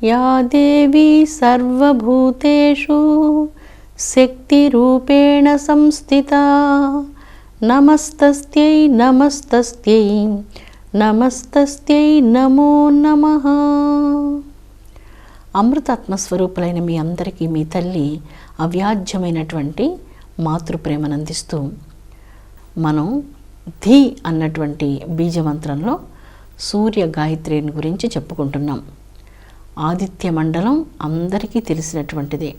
Yeah దేవీ సర్వభూతేషు శక్తిరూపేణ సంస్థితా నమస్తస్యై నమస్తస్యై నమస్తస్యై నమో నమః. అమృతాత్మ స్వరూపులైన మీ అందరికీ మీ తల్లి అవ్యాజ్యమైనటువంటి మాతృప్రేమను అందిస్తూ మనం ధీ అన్నటువంటి బీజమంత్రంలో సూర్య గాయత్రిని గురించి చెప్పుకుంటున్నాం. ఆదిత్య మండలం అందరికీ తెలిసినటువంటిదే.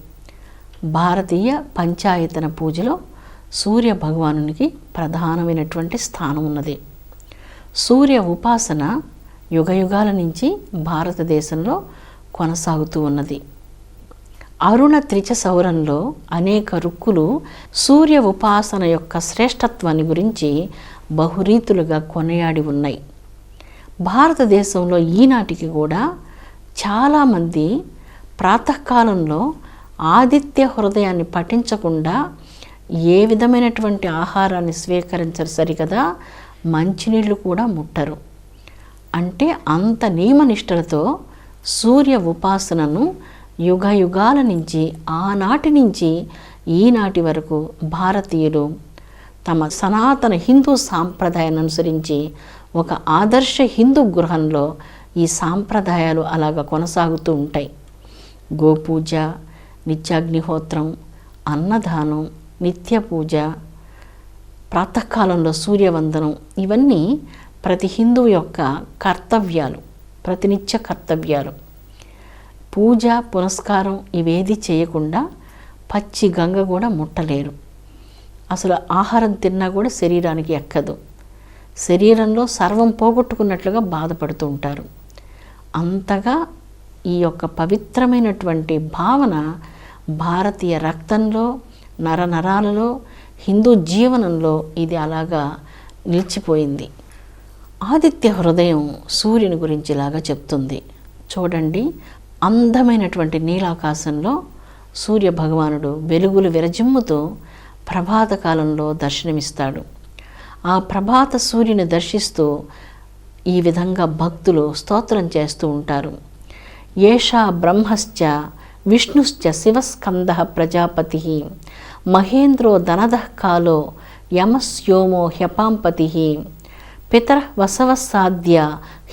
భారతీయ పంచాయతన పూజలో సూర్య భగవానునికి ప్రధానమైనటువంటి స్థానం ఉన్నది. సూర్య ఉపాసన యుగయుగాల నుంచి భారతదేశంలో కొనసాగుతూ ఉన్నది. అరుణ త్రిచ సౌరంలో అనేక రుక్కులు సూర్య ఉపాసన యొక్క శ్రేష్టత్వాన్ని గురించి బహురీతులుగా కొనియాడి ఉన్నాయి. భారతదేశంలో ఈనాటికి కూడా చాలామంది ప్రాతకాలంలో ఆదిత్య హృదయాన్ని పఠించకుండా ఏ విధమైనటువంటి ఆహారాన్ని స్వీకరించరు, సరికదా మంచినీళ్ళు కూడా ముట్టరు. అంటే అంత నియమనిష్టలతో సూర్య ఉపాసనను యుగ యుగాల నుంచి ఆనాటి నుంచి ఈనాటి వరకు భారతీయులు తమ సనాతన హిందూ సాంప్రదాయాన్ని అనుసరించి ఒక ఆదర్శ హిందూ గృహంలో ఈ సాంప్రదాయాలు అలాగ కొనసాగుతూ ఉంటాయి. గోపూజ, నిత్యాగ్నిహోత్రం, అన్నదానం, నిత్య పూజ, ప్రాతకాలంలో సూర్యవందనం, ఇవన్నీ ప్రతి హిందువు యొక్క కర్తవ్యాలు, ప్రతినిత్య కర్తవ్యాలు. పూజ పునస్కారం ఇవేది చేయకుండా పచ్చి గంగ కూడా ముట్టలేరు. అసలు ఆహారం తిన్నా కూడా శరీరానికి ఎక్కదు. శరీరంలో సర్వం పోగొట్టుకున్నట్లుగా బాధపడుతూ ఉంటారు. అంతగా ఈ యొక్క పవిత్రమైనటువంటి భావన భారతీయ రక్తంలో, నరనరాలలో, హిందూ జీవనంలో ఇది అలాగా నిలిచిపోయింది. ఆదిత్య హృదయం సూర్యుని గురించి ఇలాగా చెప్తుంది. చూడండి, అందమైనటువంటి నీలాకాశంలో సూర్య భగవానుడు వెలుగులు విరజిమ్ముతూ ప్రభాత కాలంలో దర్శనమిస్తాడు. ఆ ప్రభాత సూర్యుని దర్శిస్తూ ఈ విధంగా భక్తులు స్తోత్రం చేస్తూ ఉంటారు. ఏషా బ్రహ్మశ్చ విష్ణుశ్చ శివస్కంద ప్రజాపతి మహేంద్రో ధనదః కాలో యమస్యోమో హ్యపాంపతి పితరః వసవస్సాద్య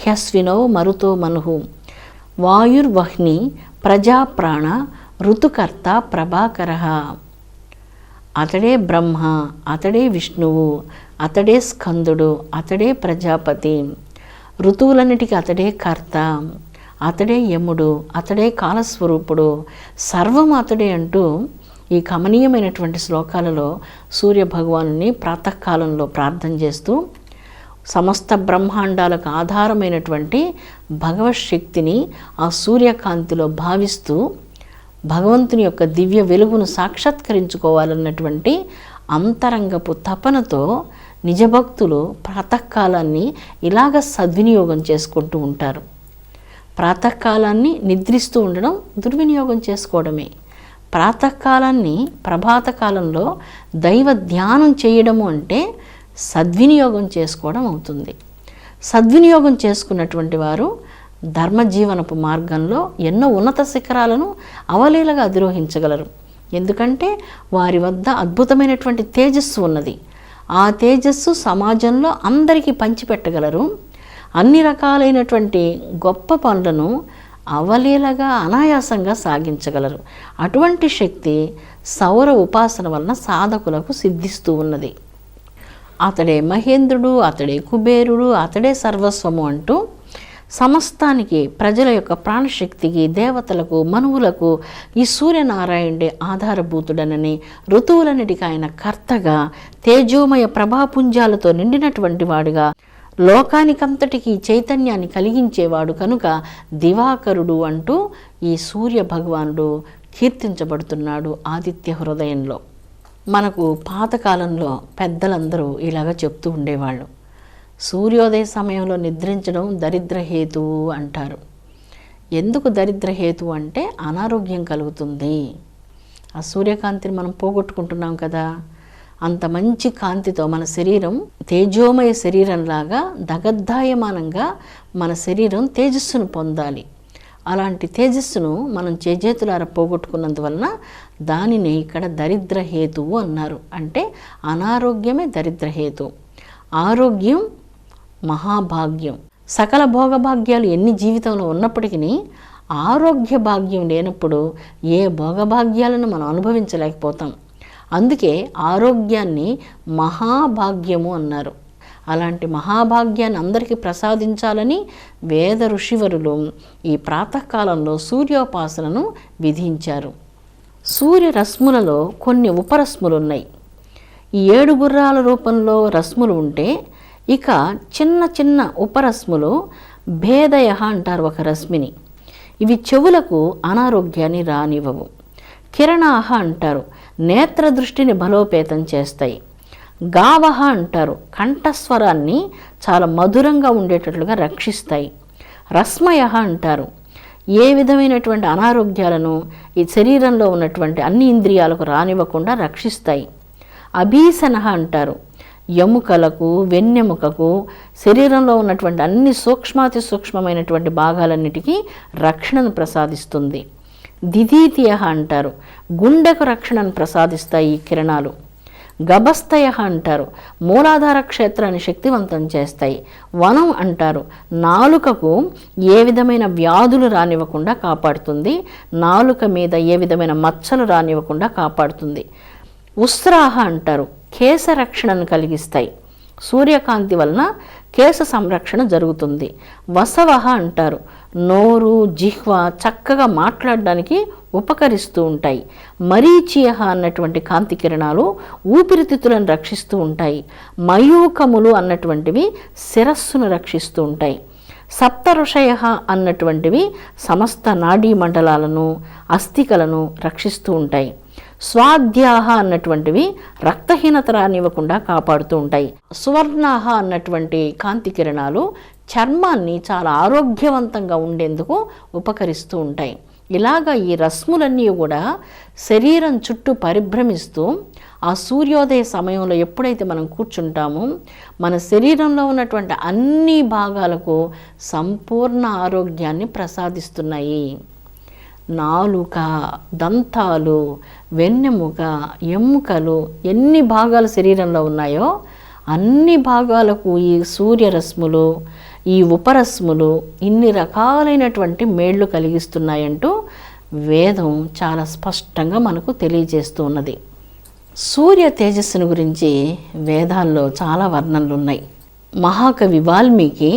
హ్యస్వినో మరుతో మనుః వాయుర్వహ్ని ప్రజాప్రాణ ఋతుకర్త ప్రభాకరః. అతడే బ్రహ్మ, అతడే విష్ణువు, అతడే స్కందుడు, అతడే ప్రజాపతి, ఋతువులన్నిటికీ అతడే కర్త, అతడే యముడు, అతడే కాలస్వరూపుడు, సర్వం అతడే అంటూ ఈ కమనీయమైనటువంటి శ్లోకాలలో సూర్య భగవానుని ప్రాతకాలంలో ప్రార్థన చేస్తూ సమస్త బ్రహ్మాండాలకు ఆధారమైనటువంటి భగవత్ శక్తిని ఆ సూర్యకాంతిలో భావిస్తూ భగవంతుని యొక్క దివ్య వెలుగును సాక్షాత్కరించుకోవాలన్నటువంటి అంతరంగపు తపనతో నిజభక్తులు ప్రాతకాలాన్ని ఇలాగ సద్వినియోగం చేసుకుంటూ ఉంటారు. ప్రాతకాలాన్ని నిద్రిస్తూ ఉండడం దుర్వినియోగం చేసుకోవడమే. ప్రాతకాలాన్ని ప్రభాత కాలంలో దైవ ధ్యానం చేయడము అంటే సద్వినియోగం చేసుకోవడం అవుతుంది. సద్వినియోగం చేసుకున్నటువంటి వారు ధర్మజీవనపు మార్గంలో ఎన్నో ఉన్నత శిఖరాలను అవలీలగా అధిరోహించగలరు. ఎందుకంటే వారి వద్ద అద్భుతమైనటువంటి తేజస్సు ఉన్నది. ఆ తేజస్సు సమాజంలో అందరికీ పంచిపెట్టగలరు. అన్ని రకాలైనటువంటి గొప్ప పనులను అవలీలగా అనాయాసంగా సాగించగలరు. అటువంటి శక్తి సౌర ఉపాసన వలన సాధకులకు సిద్ధిస్తూ ఉన్నది. అతడే మహేంద్రుడు, అతడే కుబేరుడు, అతడే సర్వస్వము అంటూ సమస్తానికి, ప్రజల యొక్క ప్రాణశక్తికి, దేవతలకు, మనువులకు ఈ సూర్యనారాయణుడే ఆధారభూతుడనని, ఋతువులన్నిటికీ ఆయన కర్తగా, తేజోమయ ప్రభాపుంజాలతో నిండినటువంటి వాడుగా, లోకానికంతటికీ చైతన్యాన్ని కలిగించేవాడు కనుక దివాకరుడు అంటూ ఈ సూర్య భగవానుడు కీర్తించబడుతున్నాడు ఆదిత్య హృదయంలో. మనకు పాతకాలంలో పెద్దలందరూ ఇలాగ చెప్తూ ఉండేవాళ్ళు, సూర్యోదయ సమయంలో నిద్రించడం దరిద్రహేతువు అంటారు. ఎందుకు దరిద్రహేతువు అంటే అనారోగ్యం కలుగుతుంది. ఆ సూర్యకాంతిని మనం పోగొట్టుకుంటున్నాం కదా. అంత మంచి కాంతితో మన శరీరం తేజోమయ శరీరంలాగా దగద్దాయమానంగా మన శరీరం తేజస్సును పొందాలి. అలాంటి తేజస్సును మనం చేజేతులారా పోగొట్టుకున్నందువలన దానిని ఇక్కడ దరిద్ర హేతువు అన్నారు. అంటే అనారోగ్యమే దరిద్ర హేతు. ఆరోగ్యం మహాభాగ్యం. సకల భోగభాగ్యాలు ఎన్ని జీవితంలో ఉన్నప్పటికీ ఆరోగ్య భాగ్యం లేనప్పుడు ఏ భోగభాగ్యాలను మనం అనుభవించలేకపోతాం. అందుకే ఆరోగ్యాన్ని మహాభాగ్యము అన్నారు. అలాంటి మహాభాగ్యాన్ని అందరికీ ప్రసాదించాలని వేద ఋషివరులు ఈ ప్రాతకాలంలో సూర్యోపాసనను విధించారు. సూర్యరశ్ములలో కొన్ని ఉపరశ్ములు ఉన్నాయి. ఈ 7 గుర్రాల రూపంలో రశ్ములు ఉంటే ఇక చిన్న చిన్న ఉపరశ్ములు భేదయ అంటారు ఒక రశ్మిని. ఇవి చెవులకు అనారోగ్యాన్ని రానివ్వవు. కిరణాహ అంటారు, నేత్ర దృష్టిని బలోపేతం చేస్తాయి. గావహ అంటారు, కంఠస్వరాన్ని చాలా మధురంగా ఉండేటట్లుగా రక్షిస్తాయి. రశ్మయ అంటారు, ఏ విధమైనటువంటి అనారోగ్యాలను ఈ శరీరంలో ఉన్నటువంటి అన్ని ఇంద్రియాలకు రానివ్వకుండా రక్షిస్తాయి. అభీసన అంటారు, ఎముకలకు వెన్నెముకకు శరీరంలో ఉన్నటువంటి అన్ని సూక్ష్మాతి సూక్ష్మమైనటువంటి భాగాలన్నిటికీ రక్షణను ప్రసాదిస్తుంది. దిదీతియ అంటారు, గుండెకు రక్షణను ప్రసాదిస్తాయి ఈ కిరణాలు. గభస్తయ అంటారు, మూలాధార క్షేత్రాన్ని శక్తివంతం చేస్తాయి. వనం అంటారు, నాలుకకు ఏ విధమైన వ్యాధులు రానివ్వకుండా కాపాడుతుంది. నాలుక మీద ఏ విధమైన మచ్చలు రానివ్వకుండా కాపాడుతుంది. ఉస్రాహ అంటారు, కేశ రక్షణను కలిగిస్తాయి. సూర్యకాంతి వలన కేశ సంరక్షణ జరుగుతుంది. వసవహ అంటారు, నోరు జిహ్వ చక్కగా మాట్లాడడానికి ఉపకరిస్తూ ఉంటాయి. మరీచియ అన్నటువంటి కాంతి కిరణాలు ఊపిరితిత్తులను రక్షిస్తూ ఉంటాయి. మయూకములు అన్నటువంటివి శిరస్సును రక్షిస్తూ ఉంటాయి. సప్తఋషయ అన్నటువంటివి సమస్త నాడీ మండలాలను అస్థికలను రక్షిస్తూ ఉంటాయి. స్వాధ్యాహ అన్నటువంటివి రక్తహీనత రానివ్వకుండా కాపాడుతూ ఉంటాయి. సువర్ణాహ అన్నటువంటి కాంతి కిరణాలు చర్మాన్ని చాలా ఆరోగ్యవంతంగా ఉండేందుకు ఉపకరిస్తూ ఉంటాయి. ఇలాగా ఈ రశ్ములన్నీ కూడా శరీరం చుట్టూ పరిభ్రమిస్తూ ఆ సూర్యోదయ సమయంలో ఎప్పుడైతే మనం కూర్చుంటామో మన శరీరంలో ఉన్నటువంటి అన్ని భాగాలకు సంపూర్ణ ఆరోగ్యాన్ని ప్రసాదిస్తున్నాయి. నాలుక, దంతాలు, వెన్నెముక, ఎముకలు ఎన్ని భాగాలు శరీరంలో ఉన్నాయో అన్ని భాగాలకు ఈ సూర్యరశ్ములు ఈ ఉపరశ్ములు ఇన్ని రకాలైనటువంటి మేళ్ళు కలిగిస్తున్నాయంటూ వేదం చాలా స్పష్టంగా మనకు తెలియజేస్తూ ఉన్నది. సూర్య తేజస్సును గురించి వేదాల్లో చాలా వర్ణనలు ఉన్నాయి. మహాకవి వాల్మీకి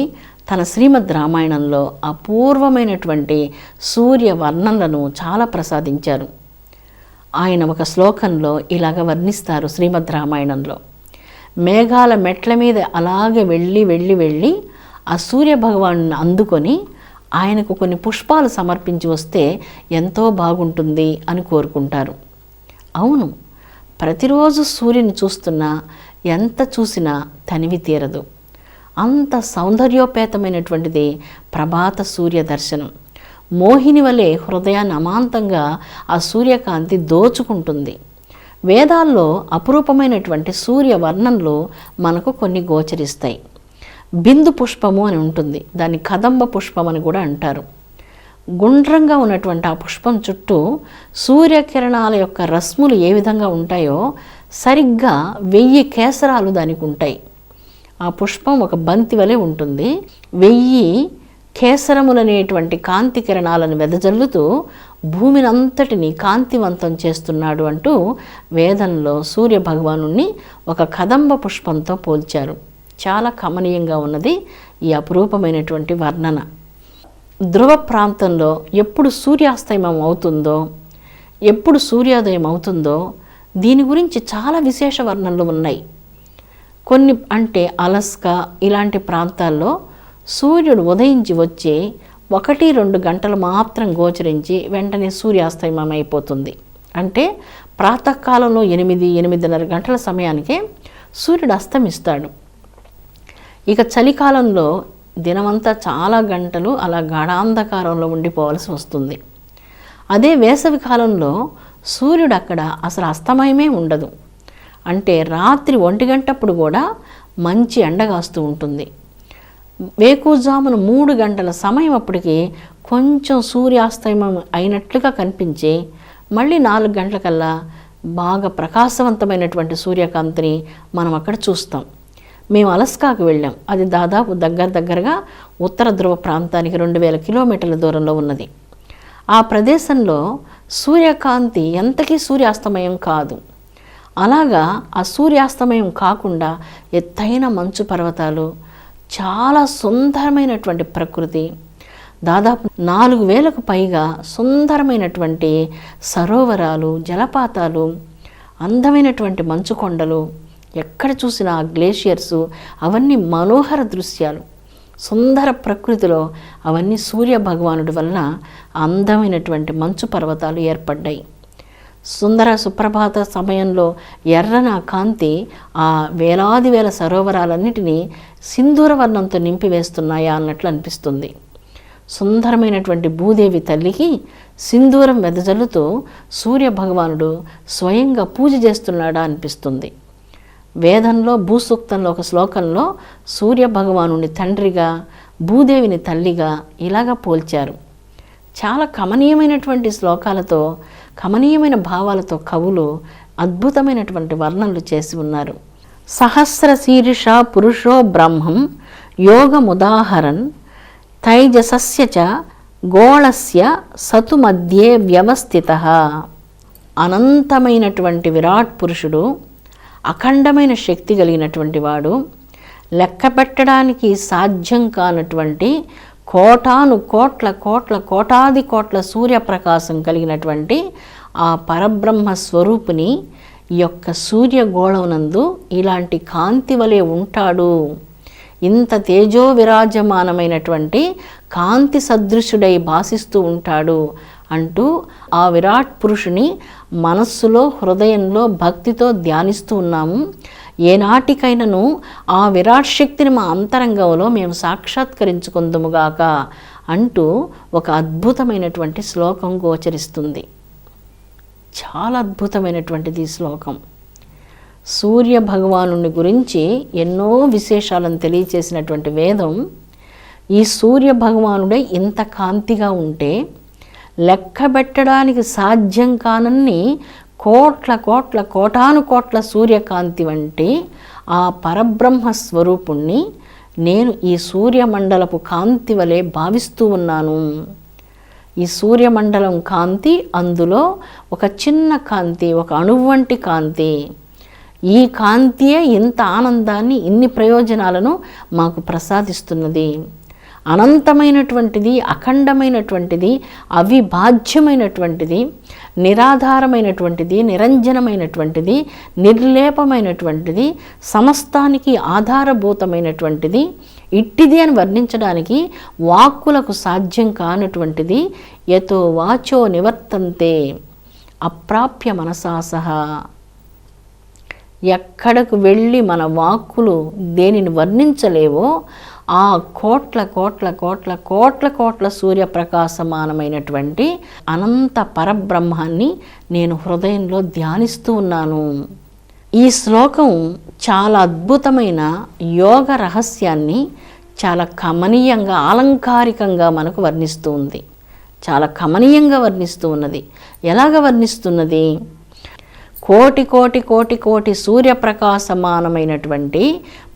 తన శ్రీమద్ రామాయణంలో అపూర్వమైనటువంటి సూర్య వర్ణనలను చాలా ప్రసాదించారు. ఆయన ఒక శ్లోకంలో ఇలాగ వర్ణిస్తారు శ్రీమద్ రామాయణంలో. మేఘాల మెట్ల మీద అలాగే వెళ్ళి ఆ సూర్య భగవాను అందుకొని ఆయనకు కొన్ని పుష్పాలు సమర్పించి వస్తే ఎంతో బాగుంటుంది అని కోరుకుంటారు. అవును, ప్రతిరోజు సూర్యుని చూస్తున్నా ఎంత చూసినా తనివి తీరదు. అంత సౌందర్యోపేతమైనటువంటిది ప్రభాత సూర్య దర్శనం. మోహిని వలె హృదయాన్ని అమాంతంగా ఆ సూర్యకాంతి దోచుకుంటుంది. వేదాల్లో అపురూపమైనటువంటి సూర్య వర్ణనలు మనకు కొన్ని గోచరిస్తాయి. బిందు పుష్పము అని ఉంటుంది, దాన్ని కదంబ పుష్పం అని కూడా అంటారు. గుండ్రంగా ఉన్నటువంటి ఆ పుష్పం చుట్టూ సూర్యకిరణాల యొక్క రశ్ములు ఏ విధంగా ఉంటాయో సరిగ్గా 1000 కేసరాలు దానికి ఉంటాయి. ఆ పుష్పం ఒక బంతి వలె ఉంటుంది. 1000 కేసరములనేటువంటి కాంతి కిరణాలను వెదజల్లుతూ భూమిని అంతటిని కాంతివంతం చేస్తున్నాడు అంటూ వేదంలో సూర్య భగవానుణ్ణి ఒక కదంబ పుష్పంతో పోల్చారు. చాలా కమనీయంగా ఉన్నది ఈ అపురూపమైనటువంటి వర్ణన. ధ్రువ ప్రాంతంలో ఎప్పుడు సూర్యాస్తమయం అవుతుందో, ఎప్పుడు సూర్యోదయం అవుతుందో దీని గురించి చాలా విశేష వర్ణనలు ఉన్నాయి. కొన్ని అంటే అలస్కా ఇలాంటి ప్రాంతాల్లో సూర్యుడు ఉదయించి వచ్చి 1-2 గంటలు మాత్రం గోచరించి వెంటనే సూర్యాస్తమయం అయిపోతుంది. అంటే ప్రాతకాలంలో 8-8:30 గంటల సమయానికే సూర్యుడు అస్తమిస్తాడు. ఇక చలికాలంలో దినమంతా చాలా గంటలు అలా గాఢాంధకారంలో ఉండిపోవాల్సి వస్తుంది. అదే వేసవి కాలంలో సూర్యుడు అక్కడ అసలు అస్తమయమే ఉండదు. అంటే రాత్రి 1 గంటప్పుడు కూడా మంచి ఎండగాస్తూ ఉంటుంది. వేకువజామున 3 గంటల సమయం అప్పటికి కొంచెం సూర్యాస్తమయం అయినట్లుగా కనిపించి మళ్ళీ 4 గంటలకల్లా బాగా ప్రకాశవంతమైనటువంటి సూర్యకాంతిని మనం అక్కడ చూస్తాం. మేము అలస్కాకు వెళ్ళాం. అది దాదాపు దగ్గరగా ఉత్తర ధ్రువ ప్రాంతానికి 2000 కిలోమీటర్ల దూరంలో ఉన్నది. ఆ ప్రదేశంలో సూర్యకాంతి ఎంతకీ సూర్యాస్తమయం కాదు. అలాగా ఆ సూర్యాస్తమయం కాకుండా ఎత్తైన మంచు పర్వతాలు, చాలా సుందరమైనటువంటి ప్రకృతి, దాదాపు 4000కు పైగా సుందరమైనటువంటి సరోవరాలు, జలపాతాలు, అందమైనటువంటి మంచు కొండలు, ఎక్కడ చూసినా గ్లేషియర్సు, అవన్నీ మనోహర దృశ్యాలు, సుందర ప్రకృతిలో అవన్నీ సూర్య భగవానుడి వలన అందమైనటువంటి మంచు పర్వతాలు ఏర్పడ్డాయి. సుందర సుప్రభాత సమయంలో ఎర్రన కాంతి ఆ వేలాది వేల సరోవరాలన్నిటినీ సింధూర వర్ణంతో నింపివేస్తున్నాయా అన్నట్లు అనిపిస్తుంది. సుందరమైనటువంటి భూదేవి తల్లికి సింధూరం వెదజల్లుతూ సూర్య భగవానుడు స్వయంగా పూజ చేస్తున్నాడా అనిపిస్తుంది. వేదంలో భూసూక్తంలో ఒక శ్లోకంలో సూర్య భగవానుని తండ్రిగా, భూదేవిని తల్లిగా ఇలాగా పోల్చారు. చాలా కమనీయమైనటువంటి శ్లోకాలతో, కమనీయమైన భావాలతో కవులు అద్భుతమైనటువంటి వర్ణనలు చేసి ఉన్నారు. సహస్ర శీర్ష పురుషో బ్రహ్మం యోగముదాహరన్ తైజసస్య చ గోళస్య సతు మధ్యే వ్యవస్థితః. అనంతమైనటువంటి విరాట్ పురుషుడు, అఖండమైన శక్తి కలిగినటువంటి వాడు, లెక్క పెట్టడానికి సాధ్యం కానటువంటి కోటాను కోట్ల కోట్ల కోటాది కోట్ల సూర్యప్రకాశం కలిగినటువంటి ఆ పరబ్రహ్మ స్వరూపుని ఈ యొక్క సూర్యగోళమునందు ఇలాంటి కాంతి వలె ఉంటాడు, ఇంత తేజో విరాజమానమైనటువంటి కాంతి సదృశుడై భాసిస్తూ ఉంటాడు అంటూ ఆ విరాట్ పురుషుని మనస్సులో, హృదయంలో భక్తితో ధ్యానిస్తూ ఉన్నాము. ఏనాటికైనను ఆ విరాట్ శక్తిని మా అంతరంగంలో మేము సాక్షాత్కరించుకుందుముగాక అంటూ ఒక అద్భుతమైనటువంటి శ్లోకం గోచరిస్తుంది. చాలా అద్భుతమైనటువంటిది ఈ శ్లోకం. సూర్య భగవానుని గురించి ఎన్నో విశేషాలను తెలియచేసినటువంటి వేదం ఈ సూర్య భగవానుడే ఇంత కాంతిగా ఉంటే, లెక్క పెట్టడానికి సాధ్యం కానన్ని కోట్ల కోట్ల కోటాను కోట్ల సూర్యకాంతి వంటి ఆ పరబ్రహ్మ స్వరూపుణ్ణి నేను ఈ సూర్యమండలపు కాంతి వలె భావిస్తూ ఉన్నాను. ఈ సూర్యమండలం కాంతి, అందులో ఒక చిన్న కాంతి, ఒక అణువు వంటి కాంతి. ఈ కాంతియే ఇంత ఆనందాన్ని, ఇన్ని ప్రయోజనాలను మాకు ప్రసాదిస్తున్నది. అనంతమైనటువంటిది, అఖండమైనటువంటిది, అవిభాజ్యమైనటువంటిది, నిరాధారమైనటువంటిది, నిరంజనమైనటువంటిది, నిర్లేపమైనటువంటిది, సమస్తానికి ఆధారభూతమైనటువంటిది, ఇట్టిది అని వర్ణించడానికి వాక్కులకు సాధ్యం కానటువంటిది. యతో వాచో నివర్తంతే అప్రాప్య మనసా సహా. ఎక్కడకు వెళ్ళి మన వాక్కులు దేనిని వర్ణించలేవో ఆ కోట్ల కోట్ల కోట్ల కోట్ల కోట్ల సూర్యప్రకాశమానమైనటువంటి అనంత పరబ్రహ్మాన్ని నేను హృదయంలో ధ్యానిస్తూ ఉన్నాను. ఈ శ్లోకం చాలా అద్భుతమైన యోగ రహస్యాన్ని చాలా కమనీయంగా, ఆలంకారికంగా మనకు వర్ణిస్తూ ఉంది. చాలా కమనీయంగా వర్ణిస్తూ ఉన్నది. ఎలాగ వర్ణిస్తున్నది? కోటి కోటి కోటి కోటి సూర్యప్రకాశమానమైనటువంటి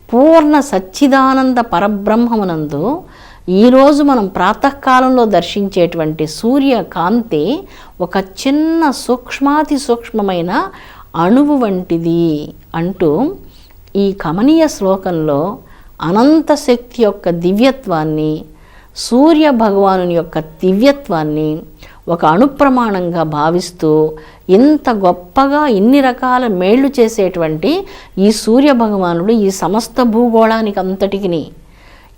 పూర్ణ సచ్చిదానంద పరబ్రహ్మమునందు ఈరోజు మనం ప్రాతకాలంలో దర్శించేటువంటి సూర్యకాంతి ఒక చిన్న సూక్ష్మాతి సూక్ష్మమైన అణువు వంటిది అంటూ ఈ కమనీయ శ్లోకంలో అనంత శక్తి యొక్క దివ్యత్వాన్ని, సూర్య భగవానుని యొక్క దివ్యత్వాన్ని ఒక అణుప్రమాణంగా భావిస్తూ ఇంత గొప్పగా ఇన్ని రకాల మేళ్లు చేసేటువంటి ఈ సూర్య భగవానుడు ఈ సమస్త భూగోళానికి అంతటికి,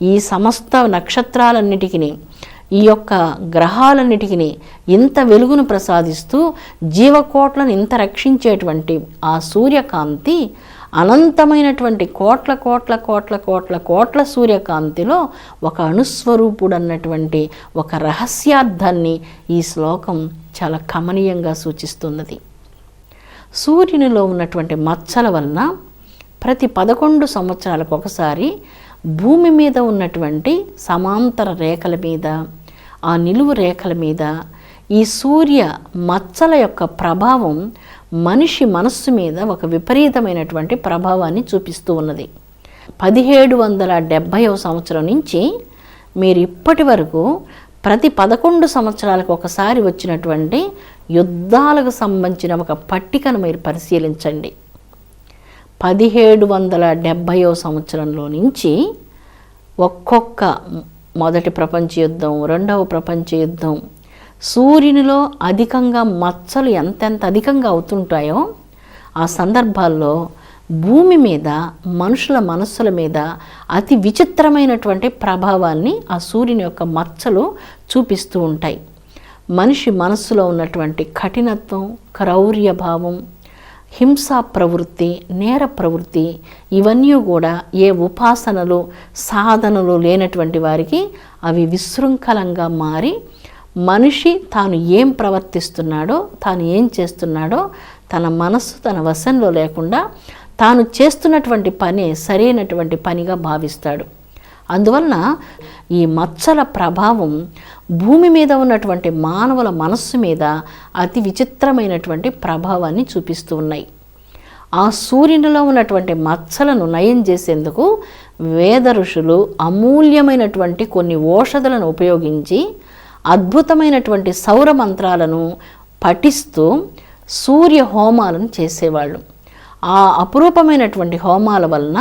ఈ సమస్త నక్షత్రాలన్నిటికీ, ఈ యొక్క గ్రహాలన్నిటికీ ఇంత వెలుగును ప్రసాదిస్తూ జీవకోట్లను ఇంత రక్షించేటువంటి ఆ సూర్యకాంతి అనంతమైనటువంటి కోట్ల కోట్ల కోట్ల కోట్ల కోట్ల సూర్యకాంతిలో ఒక అణుస్వరూపుడు అన్నటువంటి ఒక రహస్యార్థాన్ని ఈ శ్లోకం చాలా కమనీయంగా సూచిస్తున్నది. సూర్యునిలో ఉన్నటువంటి మచ్చల వలన ప్రతి 11 సంవత్సరాలకు ఒకసారి భూమి మీద ఉన్నటువంటి సమాంతర రేఖల మీద, ఆ నిలువు రేఖల మీద ఈ సూర్య మచ్చల యొక్క ప్రభావం మనిషి మనస్సు మీద ఒక విపరీతమైనటువంటి ప్రభావాన్ని చూపిస్తూ ఉన్నది. 1770వ సంవత్సరం నుంచి మీరు ఇప్పటి వరకు ప్రతి 11 సంవత్సరాలకు ఒకసారి వచ్చినటువంటి యుద్ధాలకు సంబంధించిన ఒక పట్టికను మీరు పరిశీలించండి. 1770వ సంవత్సరంలో నుంచి ఒక్కొక్క మొదటి ప్రపంచ యుద్ధం, రెండవ ప్రపంచ యుద్ధం, సూర్యునిలో అధికంగా మచ్చలు ఎంతెంత అధికంగా అవుతుంటాయో ఆ సందర్భాల్లో భూమి మీద, మనుషుల మనస్సుల మీద అతి విచిత్రమైనటువంటి ప్రభావాన్ని ఆ సూర్యుని యొక్క మచ్చలు చూపిస్తూ ఉంటాయి. మనిషి మనస్సులో ఉన్నటువంటి కఠినత్వం, క్రౌర్య భావం, హింసా ప్రవృత్తి, నేర ప్రవృత్తి, ఇవన్నీ కూడా ఏ ఉపాసనలు, సాధనలు లేనటువంటి వారికి అవి విశృంఖలంగా మారి మనిషి తాను ఏం ప్రవర్తిస్తున్నాడో, తాను ఏం చేస్తున్నాడో తన మనస్సు తన వశంలో లేకుండా తాను చేస్తున్నటువంటి పని సరైనటువంటి పనిగా భావిస్తాడు. అందువలన ఈ మచ్చల ప్రభావం భూమి మీద ఉన్నటువంటి మానవుల మనస్సు మీద అతి విచిత్రమైనటువంటి ప్రభావాన్ని చూపిస్తూ ఉన్నాయి. ఆ సూర్యునిలో ఉన్నటువంటి మచ్చలను నయం చేసేందుకు వేద ఋషులు అమూల్యమైనటువంటి కొన్ని ఔషధాలను ఉపయోగించి అద్భుతమైనటువంటి సౌర మంత్రాలను పఠిస్తూ సూర్య హోమాలను చేసేవాళ్ళు. ఆ అపురూపమైనటువంటి హోమాల వలన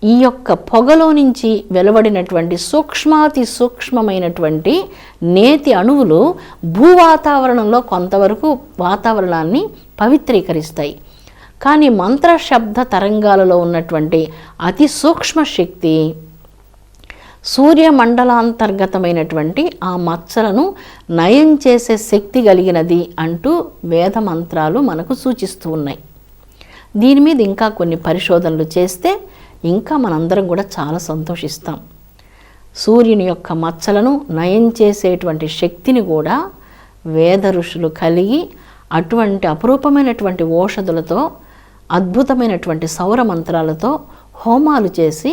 ఈ యొక్క పొగలో నుంచి వెలువడినటువంటి సూక్ష్మాతి సూక్ష్మమైనటువంటి నేతి అణువులు భూవాతావరణంలో కొంతవరకు వాతావరణాన్ని పవిత్రీకరిస్తాయి. కానీ మంత్ర శబ్ద తరంగాలలో ఉన్నటువంటి అతి సూక్ష్మ శక్తి సూర్యమండలాంతర్గతమైనటువంటి ఆ మచ్చలను నయం చేసే శక్తి కలిగినది అంటూ వేద మంత్రాలు మనకు సూచిస్తూ ఉన్నాయి. దీని మీద ఇంకా కొన్ని పరిశోధనలు చేస్తే ఇంకా మనందరం కూడా చాలా సంతోషిస్తాం. సూర్యుని యొక్క మచ్చలను నయం చేసేటువంటి శక్తిని కూడా వేద ఋషులు కలిగి అటువంటి అపురూపమైనటువంటి ఔషధులతో, అద్భుతమైనటువంటి సౌర మంత్రాలతో హోమాలు చేసి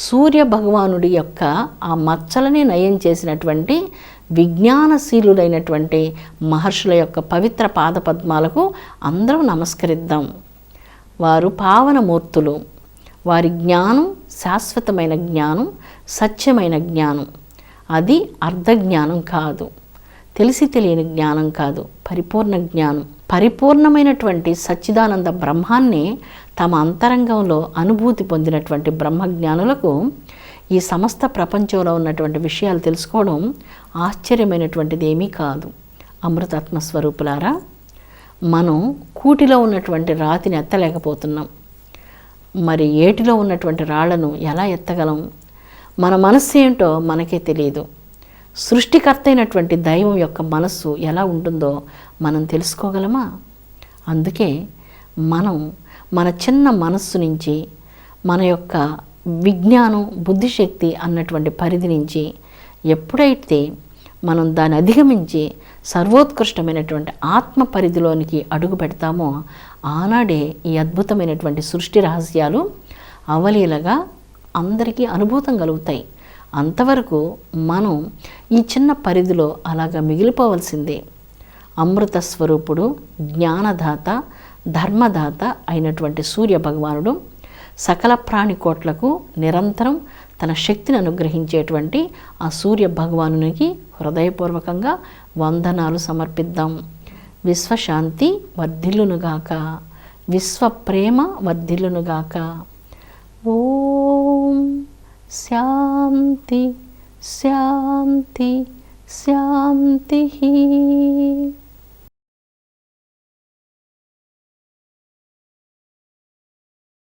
సూర్య భగవానుడి యొక్క ఆ మచ్చలని నయం చేసినటువంటి విజ్ఞానశీలులైనటువంటి మహర్షుల యొక్క పవిత్ర పాదపద్మాలకు అందరం నమస్కరిద్దాం. వారు పావనమూర్తులు. వారి జ్ఞానం శాశ్వతమైన జ్ఞానం, సత్యమైన జ్ఞానం. అది అర్ధజ్ఞానం కాదు, తెలిసి తెలియని జ్ఞానం కాదు, పరిపూర్ణ జ్ఞానం. పరిపూర్ణమైనటువంటి సచ్చిదానంద బ్రహ్మాన్ని తమ అంతరంగంలో అనుభూతి పొందినటువంటి బ్రహ్మజ్ఞానులకు ఈ సమస్త ప్రపంచంలో ఉన్నటువంటి విషయాలు తెలుసుకోవడం ఆశ్చర్యమైనటువంటిది ఏమీ కాదు. అమృతాత్మ స్వరూపులారా, మనం కూటిలో ఉన్నటువంటి రాతిని ఎత్తలేకపోతున్నాం. మరి ఏటిలో ఉన్నటువంటి రాళ్లను ఎలా ఎత్తగలం? మన మనస్సు ఏంటో మనకే తెలియదు. సృష్టికర్త అయినటువంటి దైవం యొక్క మనస్సు ఎలా ఉంటుందో మనం తెలుసుకోగలమా? అందుకే మనం మన చిన్న మనస్సు నుంచి, మన యొక్క విజ్ఞానం, బుద్ధిశక్తి అన్నటువంటి పరిధి నుంచి ఎప్పుడైతే మనం దాన్ని అధిగమించి సర్వోత్కృష్టమైనటువంటి ఆత్మ పరిధిలోనికి అడుగు పెడతామో ఆనాడే ఈ అద్భుతమైనటువంటి సృష్టి రహస్యాలు అవలీలగా అందరికీ అనుభూతం కలుగుతాయి. అంతవరకు మనం ఈ చిన్న పరిధిలో అలాగా మిగిలిపోవలసిందే. అమృత స్వరూపుడు, జ్ఞానదాత, ధర్మదాత అయినటువంటి సూర్య భగవానుడు సకల ప్రాణికోట్లకు నిరంతరం తన శక్తిని అనుగ్రహించేటువంటి ఆ సూర్య భగవానునికి హృదయపూర్వకంగా వందనాలు సమర్పిద్దాం. విశ్వశాంతి వర్ధిల్లునుగాక, విశ్వప్రేమ వర్ధిల్లునుగాక. ఓం శాంతి శాంతి శాంతి.